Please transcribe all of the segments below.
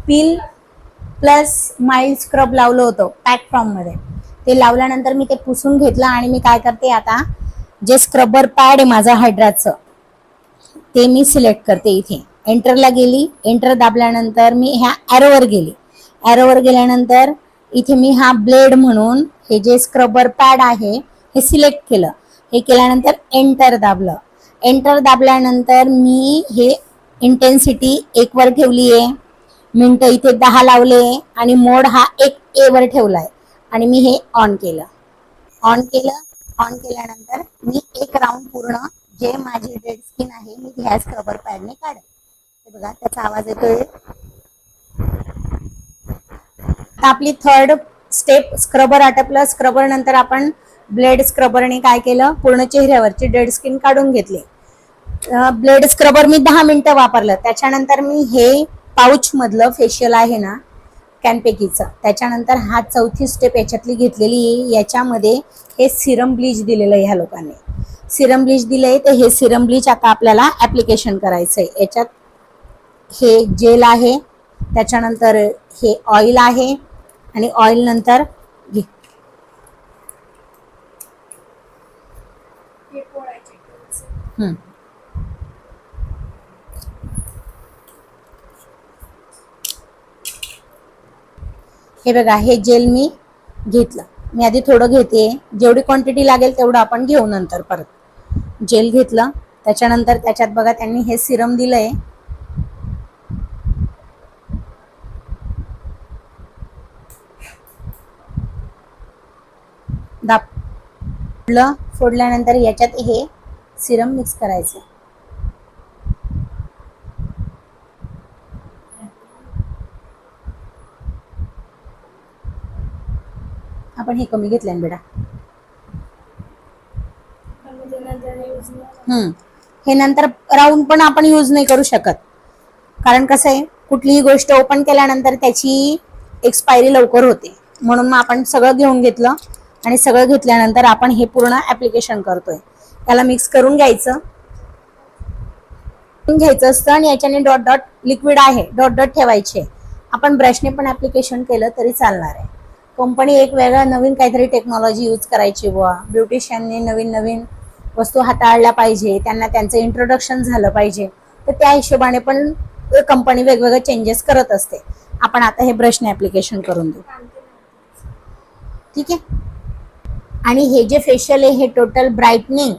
Peel plus mild scrub लावलं होतं pack form मध्ये. ते लावल्यानंतर मी ते पुसून घेतलं आणि मी काय करते आता, जे स्क्रबर पॅड आहे माझा हायड्राचं ते मी सिलेक्ट करते. इथे एंटरला गेली, एंटर दाबल्यानंतर मी ह्या ॲरोवर गेली. ॲरोवर गेल्यानंतर इथे मी हा ब्लेड म्हणून हे जे स्क्रबर पॅड आहे हे सिलेक्ट केलं. हे केल्यानंतर एंटर दाबलं. एंटर दाबल्यानंतर मी हे इंटेन्सिटी 1 वर ठेवली आहे, मिनटं इथे 10 लावले आणि मोड हा 1A वर ठेवलाय आणि मी हे ऑन केलं. ऑन केल्यानंतर मी एक राऊंड पूर्ण जे माझी डेड स्किन आहे मी ह्या स्क्रबर पॅडने काढेल. हे बघा त्याचा आवाज येतोय. आता आपली थर्ड स्टेप स्क्रबर आटपलं. स्क्रबर नंतर आपण ब्लेड स्क्रबरने काय केलं, पूर्ण चेहऱ्यावरची डेड स्किन काढून घेतली. ब्लेड स्क्रबर मी 10 मिनिटं वापरलं. त्याच्यानंतर मी हे पाऊच मधलं फेशियल आहे ना कॅनपेकीचं, त्याच्यानंतर हा चौथी स्टेप याच्यातली घेतलेली आहे. याच्यामध्ये हे सिरम ब्लीच दिलेलं आहे ह्या लोकांनी. सिरम ब्लीच दिलंय तर हे सिरम ब्लीच आता आपल्याला ऍप्लिकेशन करायचंय. याच्यात हे जेल आहे, त्याच्यानंतर हे ऑइल आहे आणि ऑइल नंतर हे बघा हे जेल मी घेतलं. मी आधी थोडं घेते, जेवढी क्वांटिटी लागेल तेवढं आपण घेऊ नंतर. परत जेल घेतलं, त्याच्यानंतर त्याच्यात बघा त्यांनी हे सिरम दिलंय. दाबलं, फोडल्यानंतर याच्यात हे सिरम मिक्स करायचं. आपण हे कमी घेतलं बेटा. हे नंतर राऊंड पण आपण यूज नाही करू शकत, कारण कसं आहे कुठलीही गोष्ट ओपन केल्यानंतर त्याची एक्सपायरी लवकर होते. म्हणून मग आपण सगळं घेऊन घेतलं आणि सगळं घेतल्यानंतर आपण हे पूर्ण ऍप्लिकेशन करतोय. त्याला मिक्स करून घ्यायचं असतं आणि याच्याने डॉट डॉट लिक्विड आहे, डॉट डॉट ठेवायचे. आपण ब्रशने पण ऍप्लिकेशन केलं तरी चालणार आहे. कंपनी एक वेगळा नवीन काहीतरी टेक्नॉलॉजी यूज करायची बुवा. ब्युटिशियनने नवीन नवीन वस्तू हाताळल्या पाहिजे, त्यांना त्यांचं इंट्रोडक्शन झालं पाहिजे, तर त्या हिशोबाने पण कंपनी वेगवेगळे चेंजेस करत असते. आपण आता हे ब्रशने ऍप्लिकेशन करून देऊ, ठीक आहे. आणि हे जे फेशियल आहे हे टोटल ब्राईटनिंग,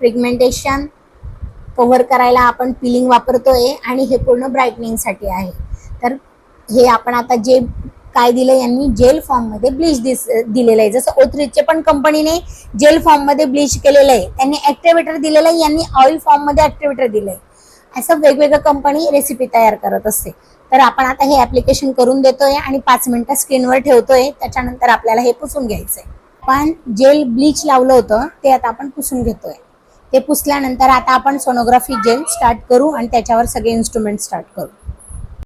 पिगमेंटेशन कव्हर करायला आपण पिलिंग वापरतोय आणि हे पूर्ण ब्राईटनिंग साठी आहे. तर हे आपण आता जे काय दिलं, यांनी जेल फॉर्म मध्ये ब्लीच दिलेलं आहे. जसं ओथरीजचे पण कंपनीने जेल फॉर्म मध्ये ब्लीच केलेलं आहे, त्यांनी ऍक्टिव्हेटर दिलेलं आहे, यांनी ऑइल फॉर्म मध्ये ऍक्टिव्हेटर दिलंय. असं वेगवेगळं कंपनी रेसिपी तयार करत असते. तर आपण आता हे ऍप्लिकेशन करून देतोय आणि 5 मिनिटं स्किनवर ठेवतोय. त्याच्यानंतर आपल्याला हे पुसून घ्यायचंय. पण जेल ब्लीच लावलं होतं ते आता आपण पुसून घेतोय. ते पुसल्यानंतर आता आपण सोनोग्राफी जेल स्टार्ट करू आणि त्याच्यावर सगळे इन्स्ट्रुमेंट स्टार्ट करू.